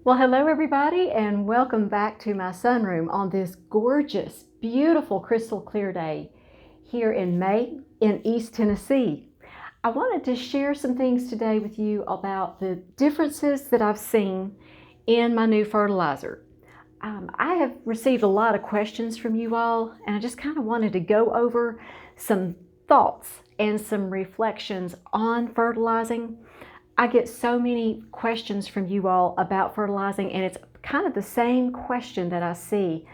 Well, hello everybody, and welcome back to my sunroom on this gorgeous, beautiful, crystal clear day here in May in East Tennessee. I wanted to share some things today with you about the differences that I've seen in my new fertilizer. I have received a lot of questions from you all, and I just kind of wanted to go over some thoughts and some reflections on fertilizing. I get so many questions from you all about fertilizing, and it's kind of the same question that I see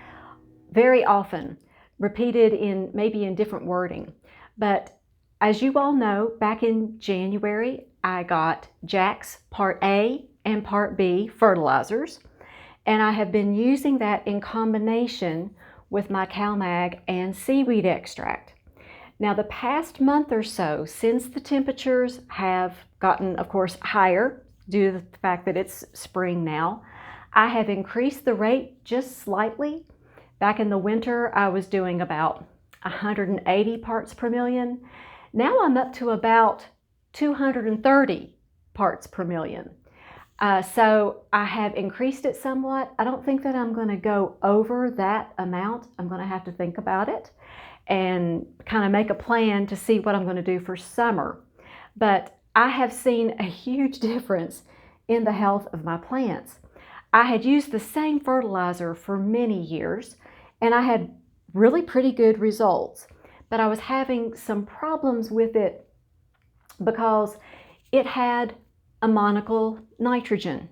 very often, repeated in maybe in different wording. But as you all know, back in January, I got Jack's Part A and Part B fertilizers, and I have been using that in combination with my CalMag and seaweed extract. Now, the past month or so, since the temperatures have gotten, of course, higher due to the fact that it's spring now, I have increased the rate just slightly. Back in the winter, I was doing about 180 parts per million. Now I'm up to about 230 parts per million. So I have increased it somewhat. I don't think that I'm going to go over that amount. I'm going to have to think about it and kind of make a plan to see what I'm going to do for summer. But I have seen a huge difference in the health of my plants. I had used the same fertilizer for many years, and I had really pretty good results. But I was having some problems with it because it had ammoniacal nitrogen.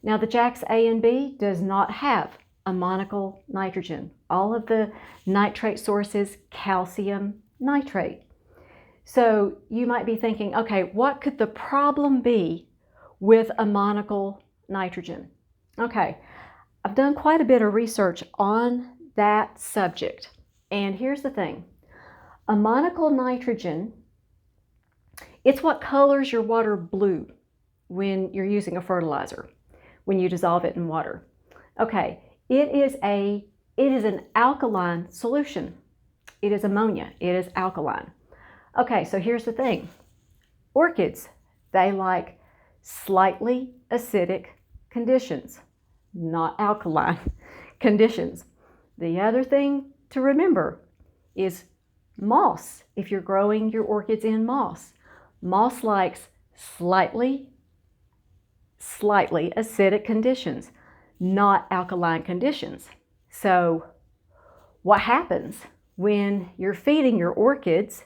Now, the Jack's A and B does not have ammoniacal nitrogen. All of the nitrate sources, calcium nitrate. So you might be thinking, okay, what could the problem be with ammoniacal nitrogen? Okay, I've done quite a bit of research on that subject. And here's the thing. Ammoniacal nitrogen, it's what colors your water blue when you're using a fertilizer, when you dissolve it in water. Okay, it is an alkaline solution. It is ammonia. It is alkaline. Okay, so here's the thing. Orchids, they like slightly acidic conditions, not alkaline conditions. The other thing to remember is moss. If you're growing your orchids in moss, moss likes slightly acidic conditions, not alkaline conditions. So what happens when you're feeding your orchids,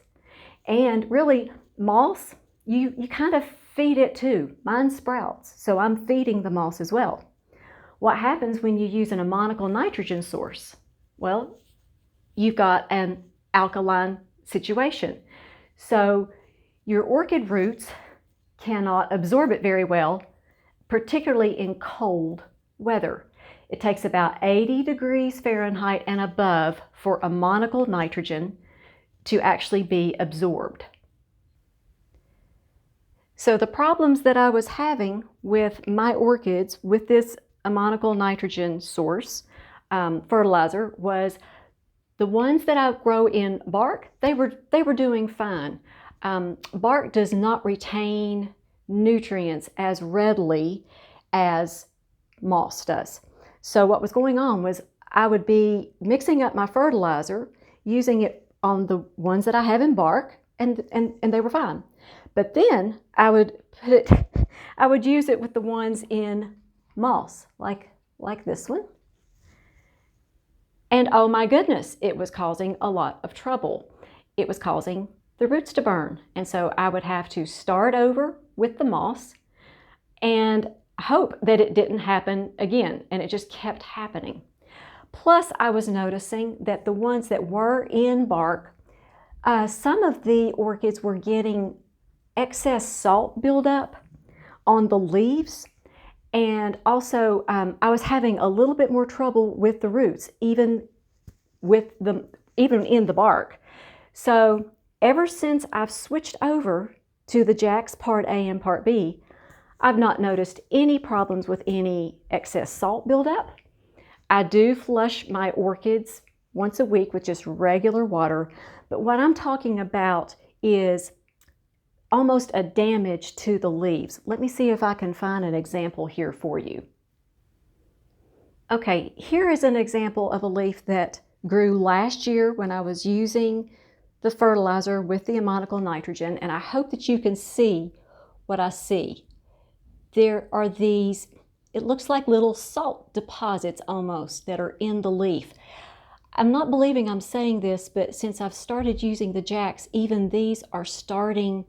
and really moss, you kind of feed it too. Mine sprouts, so I'm feeding the moss as well. What happens when you use an ammoniacal nitrogen source? Well, you've got an alkaline situation. So your orchid roots cannot absorb it very well, particularly in cold weather. It takes about 80 degrees Fahrenheit and above for ammoniacal nitrogen to actually be absorbed. So the problems that I was having with my orchids with this ammoniacal nitrogen source fertilizer was the ones that I grow in bark, they were doing fine. Bark does not retain nutrients as readily as moss does. So what was going on was I would be mixing up my fertilizer, using it on the ones that I have in bark, and they were fine. But then I would use it with the ones in moss, like this one. And oh my goodness, it was causing a lot of trouble. It was causing the roots to burn. And so I would have to start over with the moss and hope that it didn't happen again. And it just kept happening. Plus, I was noticing that the ones that were in bark, some of the orchids were getting excess salt buildup on the leaves. And also, I was having a little bit more trouble with the roots, even in the bark. So ever since I've switched over to the Jack's Part A and Part B, I've not noticed any problems with any excess salt buildup. I do flush my orchids once a week with just regular water, but what I'm talking about is almost a damage to the leaves. Let me see if I can find an example here for you. Okay, here is an example of a leaf that grew last year when I was using the fertilizer with the ammonical nitrogen, and I hope that you can see what I see. There are these, it looks like little salt deposits almost that are in the leaf. I'm not believing I'm saying this, but since I've started using the jacks, even these are starting,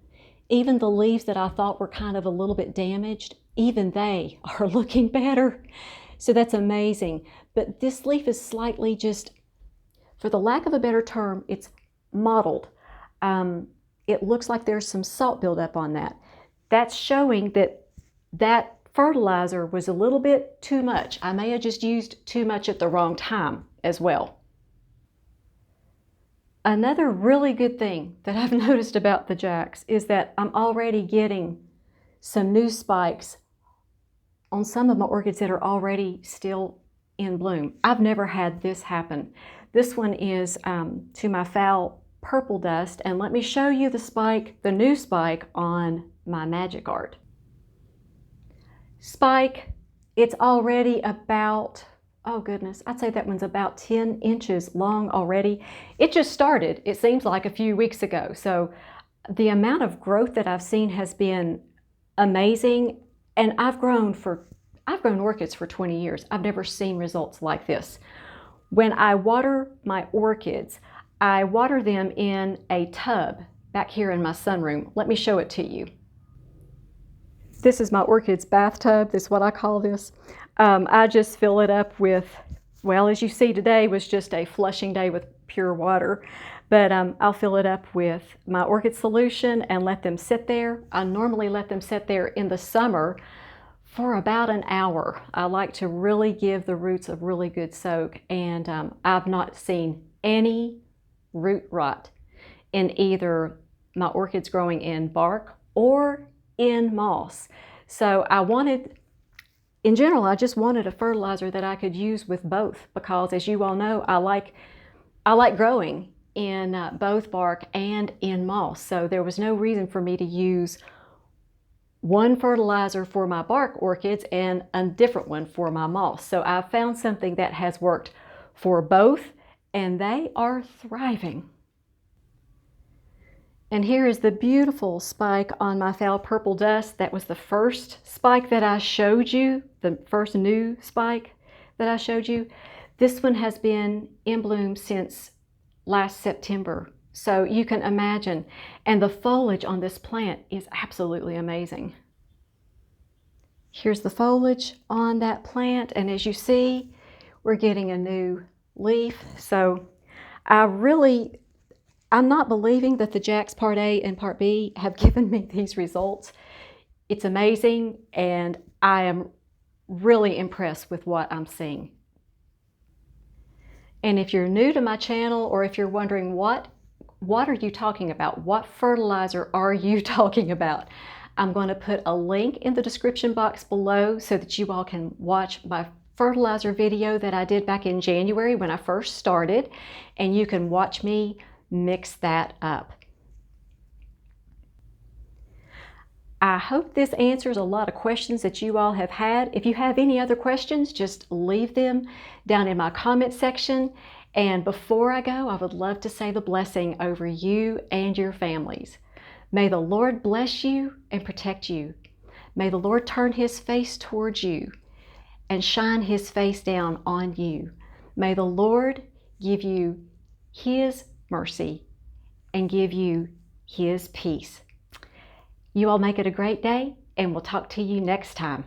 even the leaves that I thought were kind of a little bit damaged, even they are looking better. So that's amazing. But this leaf is slightly just, for the lack of a better term, it's mottled. It looks like there's some salt buildup on that. That's showing that that fertilizer was a little bit too much. I may have just used too much at the wrong time as well. Another really good thing that I've noticed about the jacks is that I'm already getting some new spikes on some of my orchids that are already still in bloom. I've never had this happen. This one is to my foul purple dust, and let me show you the spike, the new spike on my Magic Art. Spike, it's already about, oh goodness, I'd say that one's about 10 inches long already. It just started, it seems like a few weeks ago. So the amount of growth that I've seen has been amazing. And I've grown orchids for 20 years. I've never seen results like this. When I water my orchids, I water them in a tub back here in my sunroom. Let me show it to you. This is my orchids bathtub. This is what I call this. I just fill it up with, well, as you see today was just a flushing day with pure water. But I'll fill it up with my orchid solution and let them sit there. I normally let them sit there in the summer for about an hour. I like to really give the roots a really good soak, and I've not seen any root rot in either my orchids growing in bark or in moss. So in general, I just wanted a fertilizer that I could use with both, because as you all know, I like growing in both bark and in moss. So there was no reason for me to use one fertilizer for my bark orchids and a different one for my moss. So I found something that has worked for both, and they are thriving. And here is the beautiful spike on my foul purple dust. That was the first spike that I showed you, the first new spike that I showed you. This one has been in bloom since last September. So you can imagine, and the foliage on this plant is absolutely amazing. Here's the foliage on that plant, and as you see, we're getting a new leaf. So I'm not believing that the Jacks Part A and Part B have given me these results. It's amazing, and I am really impressed with what I'm seeing. And if you're new to my channel, or if you're wondering what are you talking about? What fertilizer are you talking about? I'm going to put a link in the description box below so that you all can watch my fertilizer video that I did back in January when I first started, and you can watch me mix that up. I hope this answers a lot of questions that you all have had. If you have any other questions, just leave them down in my comment section. And before I go, I would love to say the blessing over you and your families. May the Lord bless you and protect you. May the Lord turn His face towards you and shine His face down on you. May the Lord give you His mercy and give you His peace. You all make it a great day, and we'll talk to you next time.